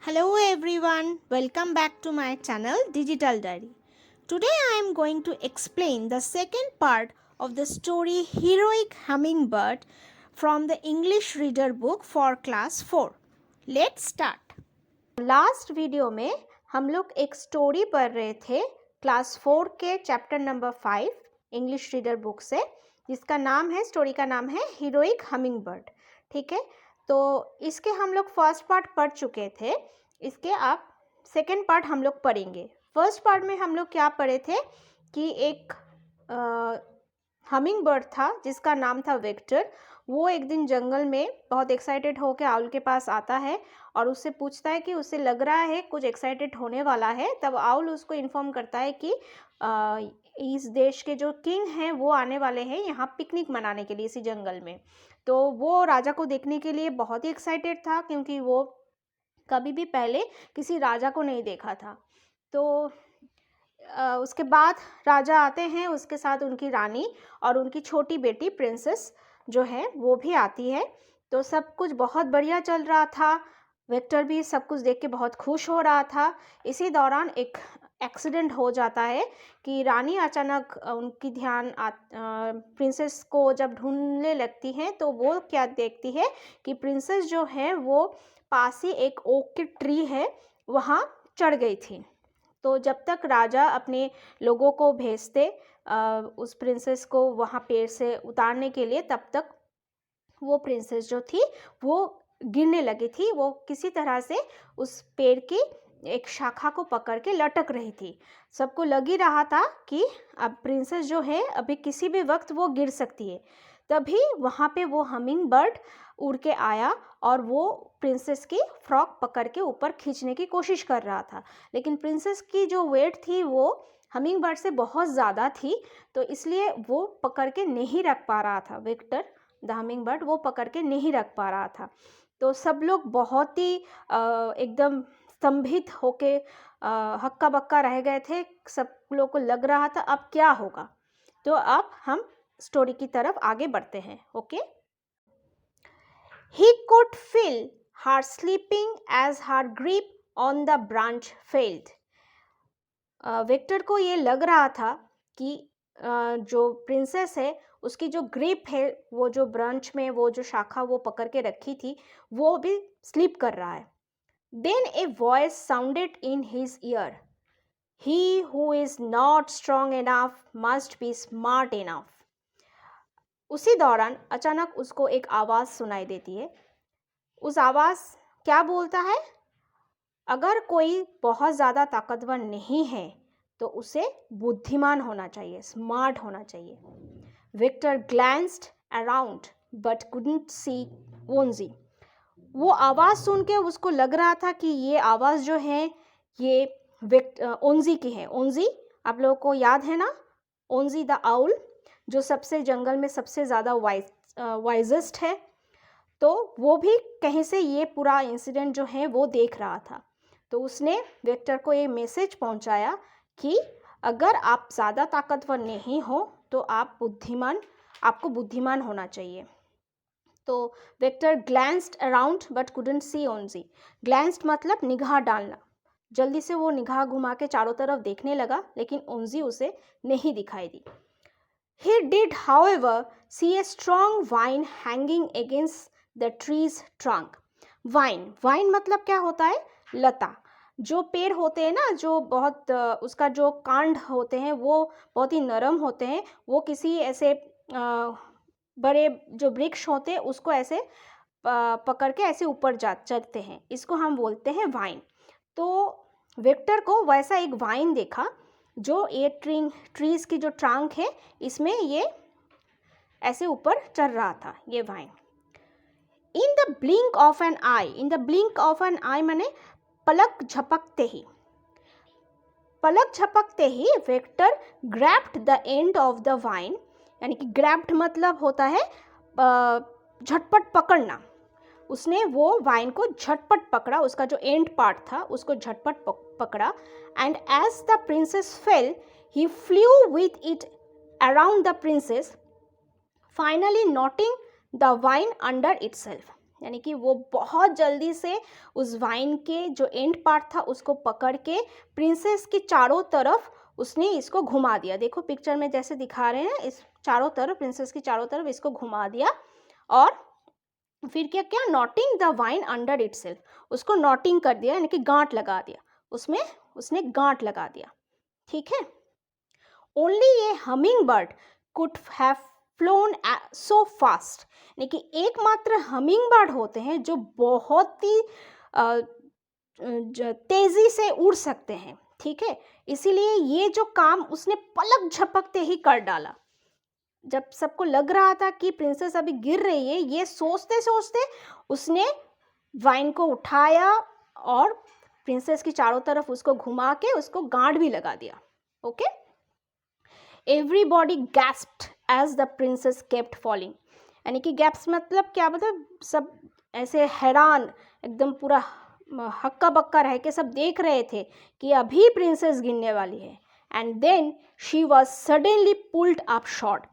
Hello everyone, welcome back to my channel Digital Diary. Today I am going to explain the second part of the story Heroic Hummingbird from the English Reader book for class 4. Let's start. Last video में हम लोग एक story पढ़ रहे थे class 4 के chapter number 5 English reader book से, जिसका नाम है, स्टोरी का नाम है हीरोइक हमिंगबर्ड. ठीक है, तो इसके हम लोग फर्स्ट पार्ट पढ़ चुके थे. इसके आप सेकेंड पार्ट हम लोग पढ़ेंगे. फर्स्ट पार्ट में हम लोग क्या पढ़े थे कि एक हमिंग बर्ड था जिसका नाम था विक्टर. वो एक दिन जंगल में बहुत एक्साइटेड होकर आउल के पास आता है और उससे पूछता है कि उसे लग रहा है कुछ एक्साइटेड होने वाला है. तब आउल उसको इन्फॉर्म करता है कि इस देश के जो किंग हैं वो आने वाले हैं यहाँ पिकनिक मनाने के लिए इसी जंगल में. तो वो राजा को देखने के लिए बहुत ही एक्साइटेड था क्योंकि वो कभी भी पहले किसी राजा को नहीं देखा था. तो उसके बाद राजा आते हैं, उसके साथ उनकी रानी और उनकी छोटी बेटी प्रिंसेस जो है वो भी आती है. तो सब कुछ बहुत बढ़िया चल रहा था. विक्टर भी सब कुछ देख के बहुत खुश हो रहा था. इसी दौरान एक एक्सीडेंट हो जाता है कि रानी अचानक उनकी ध्यान प्रिंसेस को जब ढूंढने लगती है तो वो क्या देखती है कि प्रिंसेस जो है वो पास ही एक ओक की ट्री है वहाँ चढ़ गई थी. तो जब तक राजा अपने लोगों को भेजते उस प्रिंसेस को वहाँ पेड़ से उतारने के लिए, तब तक वो प्रिंसेस जो थी वो गिरने लगी थी. वो किसी तरह से उस पेड़ की एक शाखा को पकड़ के लटक रही थी. सबको लग ही रहा था कि अब प्रिंसेस जो है अभी किसी भी वक्त वो गिर सकती है. तभी वहाँ पे वो हमिंग बर्ड उड़ के आया और वो प्रिंसेस की फ्रॉक पकड़ के ऊपर खींचने की कोशिश कर रहा था. लेकिन प्रिंसेस की जो वेट थी वो हमिंग बर्ड से बहुत ज़्यादा थी, तो इसलिए वो पकड़ के नहीं रख पा रहा था. विक्टर द हमिंग बर्ड वो पकड़ के नहीं रख पा रहा था. तो सब लोग बहुत ही एकदम स्तंभित होके हक्का बक्का रह गए थे. सब लोग को लग रहा था अब क्या होगा. तो अब हम स्टोरी की तरफ आगे बढ़ते हैं. Okay. He could feel her sleeping as her grip on the branch failed. Victor को ये लग रहा था कि जो प्रिंसेस है उसकी जो ग्रिप है, वो जो ब्रांच में वो जो शाखा वो पकड़ के रखी थी वो भी स्लीप कर रहा है. Then a voice sounded in his ear. He who is not strong enough must be smart enough. उसी दौरान अचानक उसको एक आवाज़ सुनाई देती है. उस आवाज़ क्या बोलता है? अगर कोई बहुत ज़्यादा ताकतवर नहीं है तो उसे बुद्धिमान होना चाहिए, स्मार्ट होना चाहिए. Victor glanced around but couldn't see Onji. वो आवाज़ सुन के उसको लग रहा था कि ये आवाज़ जो है ये ओंजी की है. ओंजी आप लोगों को याद है ना, ओंजी द आउल जो सबसे जंगल में सबसे ज़्यादा वाइजेस्ट है. तो वो भी कहीं से ये पूरा इंसिडेंट जो है वो देख रहा था. तो उसने विक्टर को ये मैसेज पहुंचाया कि अगर आप ज़्यादा ताकतवर नहीं हो तो आपको बुद्धिमान होना चाहिए. तो Victor glanced around but couldn't see Onji. Glanced मतलब निगाह डालना. जल्दी से वो निगाह घुमा के चारों तरफ देखने लगा, लेकिन ओंजी उसे नहीं दिखाई दी. He did, however, see a strong vine hanging against the tree's trunk. Wine मतलब क्या होता है? लता. जो पेड़ होते हैं ना, जो बहुत उसका जो कांड होते हैं वो बहुत ही नरम होते हैं. वो किसी ऐसे बड़े जो वृक्ष होते हैं उसको ऐसे पकड़ के ऐसे ऊपर चढ़ते हैं. इसको हम बोलते हैं वाइन. तो विक्टर को वैसा एक वाइन देखा जो ये ट्रीज की जो ट्रंक है इसमें ये ऐसे ऊपर चढ़ रहा था, ये vine. In the blink of an eye. In the blink of an eye माने पलक झपकते ही. पलक झपकते ही Victor grabbed the end of the vine. यानी कि ग्रैब्ड मतलब होता है झटपट पकड़ना. उसने वो वाइन को झटपट पकड़ा, उसका जो एंड पार्ट था उसको झटपट पकड़ा. And as the princess fell he flew with it around the princess, finally knotting the vine under itself. यानी कि वो बहुत जल्दी से उस वाइन के जो एंड पार्ट था उसको पकड़ के प्रिंसेस की चारों तरफ उसने इसको घुमा दिया। देखो पिक्चर में जैसे दिखा रहे हैं, इस चारों तरफ, प्रिंसेस की चारों तरफ इसको घुमा दिया और फिर क्या क्या, knotting the vine under itself, उसको नॉटिंग कर दिया यानी कि गांठ लगा दिया, उसमें उसने गांठ लगा दिया। ठीक है। Only A humming bird could have phloem so fast, यानी कि एकमात्र हमिंग बर्ड होते हैं जो बहुत ही तेजी से उड़ सकते हैं। ठीक है, इसीलिए ये जो काम उसने पलक झपकते ही कर डाला। जब सबको लग रहा था कि प्रिंसेस अभी गिर रही है, ये सोचते सोचते उसने वाइन को उठाया और प्रिंसेस की चारों तरफ उसको घुमा के उसको गांठ भी लगा दिया। Okay. Everybody gasped as the princess kept falling, यानी कि गैप्स मतलब क्या, मतलब सब ऐसे हैरान, एकदम पूरा हक्का बक्का रह के सब देख रहे थे कि अभी प्रिंसेस गिरने वाली है। And then she was suddenly pulled up short,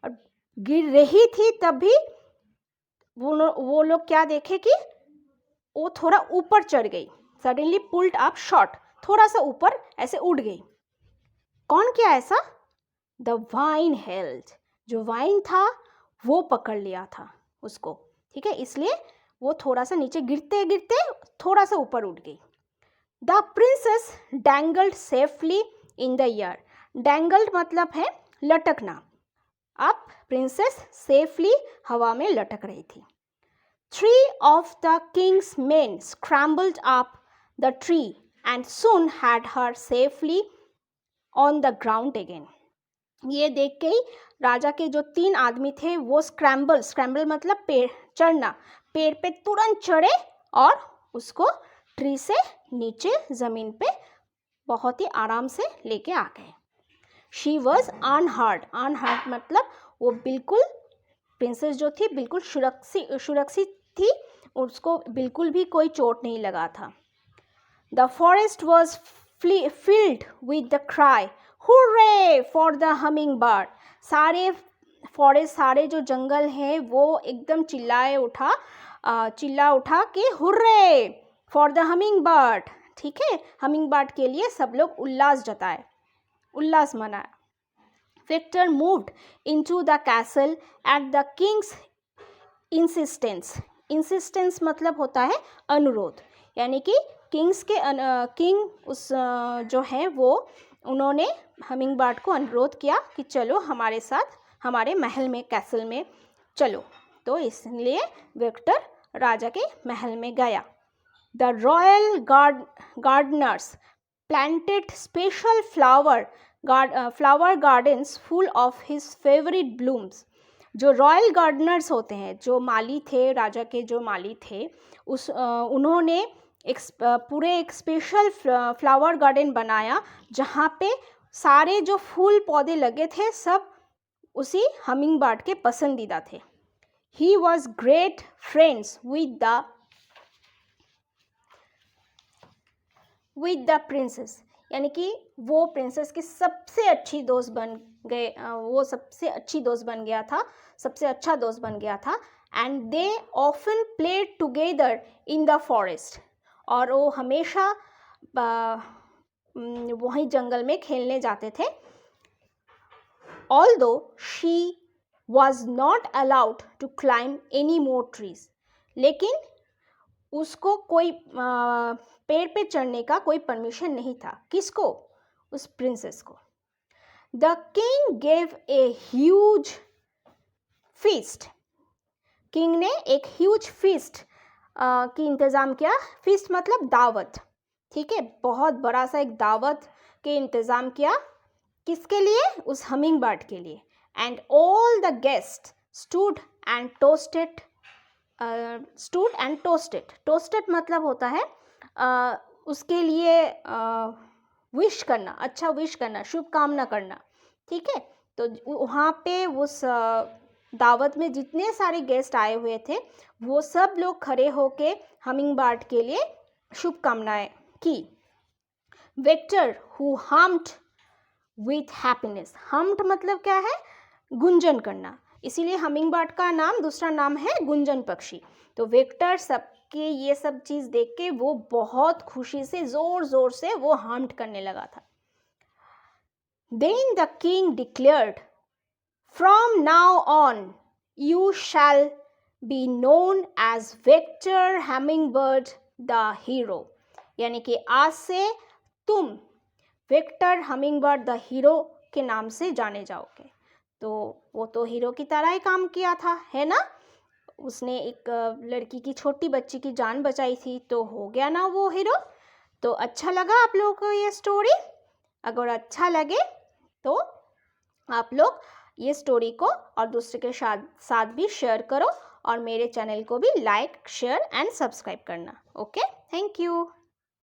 और गिर रही थी तभी वो लोग क्या देखे कि वो थोड़ा ऊपर चढ़ गई। सडनली पुल्ड अप शॉर्ट, थोड़ा सा ऊपर ऐसे उड़ गई। कौन किया ऐसा? द वाइन हेल्ड, जो वाइन था वो पकड़ लिया था उसको। ठीक है, इसलिए वो थोड़ा सा नीचे गिरते गिरते थोड़ा सा ऊपर उठ गई। The princess dangled safely in the air, dangled मतलब है लटकना। अब प्रिंसेस सेफली हवा में लटक रही थी। 3 of the king's men scrambled up the tree and soon had her safely on the ground again. ये देख के ही राजा के जो 3 आदमी थे वो स्क्रैम्बल मतलब पेड़ चढ़ना, पेड़ पे तुरंत चढ़े और उसको ट्री से नीचे ज़मीन पे बहुत ही आराम से लेके आ गए। शी वॉज अनहर्ट मतलब वो बिल्कुल, प्रिंसेस जो थी बिल्कुल सुरक्षित थी, उसको बिल्कुल भी कोई चोट नहीं लगा था। The forest was filled with the cry, hooray for the hummingbird. सारे फॉरेस्ट, सारे जो जंगल हैं वो एकदम चिल्ला उठा कि hurray for the humming bird. ठीक है, हमिंग बर्ड के लिए सब लोग उल्लास मनाया। Victor moved into the castle at the king's insistence मतलब होता है अनुरोध, यानी कि किंग उस जो है वो उन्होंने हमिंग बर्ड को अनुरोध किया कि चलो हमारे साथ हमारे महल में, कैसल में चलो। तो इसलिए विक्टर राजा के महल में गया। The royal gardeners planted special flower gardens full of his favourite blooms. जो रॉयल गार्डनर्स होते हैं, जो माली थे, राजा के जो माली थे, उन्होंने एक स्पेशल फ्लावर गार्डन बनाया जहाँ पे सारे जो फूल पौधे लगे थे सब उसी हमिंग बर्ड के पसंदीदा थे। He was great friends with the princess, यानी कि वो प्रिंसेस की सबसे अच्छी दोस्त बन गए, वो सबसे अच्छी दोस्त बन गया था, सबसे अच्छा दोस्त बन गया था। And they often played together in the forest, और वो हमेशा वहीं जंगल में खेलने जाते थे। Although she was not allowed to climb any more trees, लेकिन उसको कोई पेड़ पे चढ़ने का कोई परमिशन नहीं था। किसको? उस प्रिंसेस को। The king gave a huge feast, king ने एक ह्यूज फीस्ट की इंतज़ाम किया। फीस्ट मतलब दावत। ठीक है, बहुत बड़ा सा एक दावत के इंतज़ाम किया। किसके लिए? उस हमिंग बर्ड के लिए। And all the guest stood and toasted toasted मतलब होता है उसके लिए विश करना, अच्छा विश करना, शुभकामना करना। ठीक है, तो वहाँ पे उस दावत में जितने सारे गेस्ट आए हुए थे वो सब लोग खड़े होके हमिंग बर्ड के लिए शुभकामनाएं की। Victor who hummed with happiness, hummed मतलब क्या है? गुंजन करना। इसीलिए हमिंग बर्ड का नाम, दूसरा नाम है गुंजन पक्षी। तो विक्टर सबके ये सब चीज़ देख के वो बहुत खुशी से ज़ोर ज़ोर से वो हम्ट करने लगा था। Then the king declared, "From now on, you shall be known as Victor Hummingbird the hero." यानी कि आज से तुम विक्टर हमिंगबर्ड द हीरो के नाम से जाने जाओगे। तो वो तो हीरो की तरह ही काम किया था, है ना? उसने एक लड़की की, छोटी बच्ची की जान बचाई थी, तो हो गया ना वो हीरो। तो अच्छा लगा आप लोगों को ये स्टोरी? अगर अच्छा लगे तो आप लोग ये स्टोरी को और दूसरे के साथ भी शेयर करो, और मेरे चैनल को भी लाइक, शेयर एंड सब्सक्राइब करना। Okay, thank you.